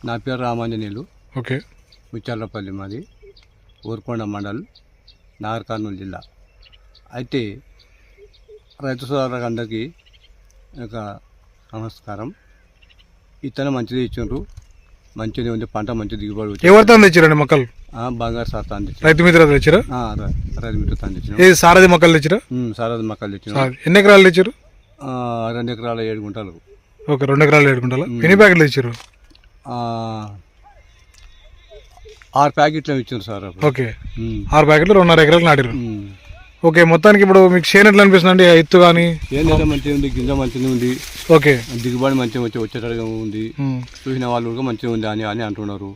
నా పేరు రామాంజనేయులు. ఓకే. ముచ్చర్లపల్లి మాది, ఊరుకొండ మండల్, నాగర్ కర్నూలు జిల్లా. అయితే రైతు సోదరులకు అందరికీ ఒక నమస్కారం. ఇతను మంచిది ఇచ్చిండ్రు, మంచిగా ఉంది, పంట మంచి దిగుబడి. ఎవరితో తెచ్చారండి మొక్కలు? బంగారు సార్ అందించారు. రైతు మిత్ర తెచ్చారా? రైతు మిత్ర అందించిన. ఏ సారథి మొక్కలు తెచ్చారా? సారథి మొక్కలు తెచ్చిన. ఎన్ని ఎకరాలు తెచ్చారు? 2 ఎకరాల 7 గుంటలు. ఓకే, 2 ఎకరాలు 7 గుంటలు. ఎన్ని ప్యాకెట్లు తెచ్చారు? 6 ప్యాకెట్లు ఇచ్చారు సార్. ఓకే, 6 ప్యాకెట్లు 2.5 ఎకరాలు నాటిరు. ఓకే, మొత్తానికి ఇప్పుడు మీకు చేను ఎట్లా అనిపిస్తుంది అండి? ఎత్తు కానీ చేను మంచిగా ఉంది, గింజ మంచిగా ఉంది. ఓకే, దిగుబడి మంచిగా వచ్చేటట్టుగా ఉంది. చూసిన వాళ్ళు కూడా మంచిగా ఉంది అని అంటున్నారు.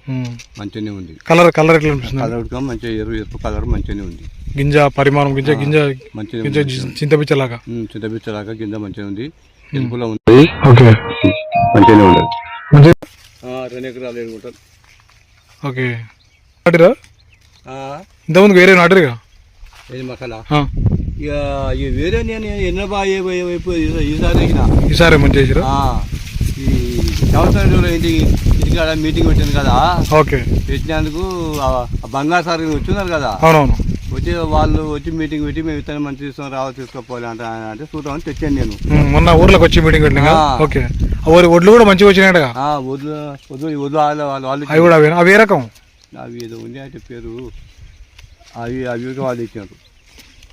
మంచిగానే ఉంది. కలర్ ఎట్లా అనిపిస్తుంది? కలర్ మంచిగా ఎరుపు కలర్ మంచిగానే ఉంది. గింజ పరిమాణం గింజ మంచిగా చింతపిచ్చలాగా గింజ మంచిగా ఉంది, ఎరుపులో ఉంది. ఓకే, మంచిగానే ఉండదు. 2 ఎకరాలు 7 గుంటలు. ఓకే, నాటిరా? ఇంతకుముందు వేరే నాటిరుగా? ఏది మసాలా ఇక వేరే నేను ఎన్నో బాగా ఈసారి మంచి చేసిరా? ఈ సంవత్సరం ఇంటికాడ మీటింగ్ పెట్టింది కదా. ఓకే, పెట్టినందుకు బంగారు సార్ వచ్చిన్నారు కదా. అవునవును, వచ్చి వాళ్ళు వచ్చి మీటింగ్ పెట్టి మేము ఇతను మంచి తీసుకొని రావాలి తీసుకోపోవాలి అంటే చూద్దామని తెచ్చాను నేను. మొన్న ఊర్లోకి వచ్చి మీటింగ్ పెట్టినా. ఓకే, ఒడ్లు కూడా మంచిగా వచ్చినాయట. వడ్లు వాళ్ళు అవి కూడా అవి ఏ రకం? అవి ఏదో ఉంది అంటే పేరు, అవి వాళ్ళు ఇచ్చినారు.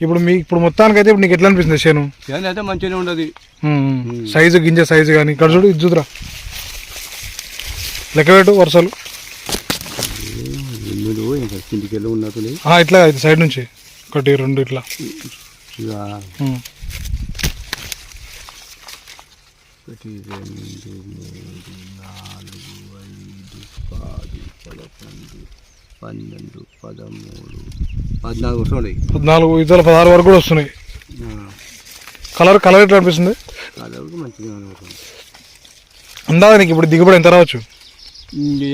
ఇప్పుడు మొత్తానికి అయితే నీకు ఎట్లా అనిపిస్తుంది చేను? చేను అయితే మంచిగానే ఉండదు. సైజు గింజ సైజు కానీ ఇక్కడ చూడు, ఇది చూద్దురా, లెక్క పెట్టు వరుసలు. కిందికి వెళ్ళి ఉన్నట్టు ఇట్లా సైడ్ నుంచి 1 2 ఇట్లా. 1 2 3 4 5 6 7 8 9 10 11 12 13 14 14 ఇతర 16 వరకు కూడా వస్తున్నాయి. కలర్ ఎట్లా అనిపిస్తుంది? కలర్ మంచిగా అందాక నీకు ఇప్పుడు దిగుబడి ఎంత రావచ్చు?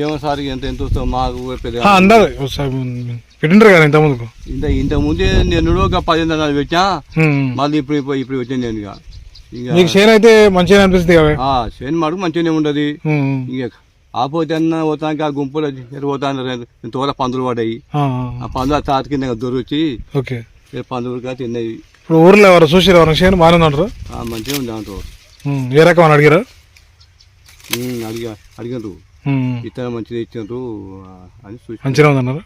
ఏమో సార్, ఎంత వస్తావు మాకు అందాక పెట్టింటారు కదా ఇంతకుముందుకు. ఇంతకుముందే నేను ఒక 10 పెట్టా, మళ్ళీ ఇప్పుడు వచ్చాను నేను. ఇక నీకు చేను అయితే మంచిగా అనిపిస్తుంది కదా? చేను మటుకు మంచిగానే ఉండదు. ఇక ఆపోతే అన్న పోతానికి ఆ గుంపులో పోతాను తోట పందులు పడ్డాయి. ఆ పందులు తాత కింద దొరికి పందులుగా తిన్నాయి. ఇప్పుడు ఊర్లో ఎవరు చూసి చేను బాగానే ఉందంటారు? మంచిగా ఉంది అంటారు. ఏ రకం అని అడిగారా? అడిగారు, ఇతర మంచిగా ఇచ్చినారు అని చూసి మంచిగా ఉందన్నారు.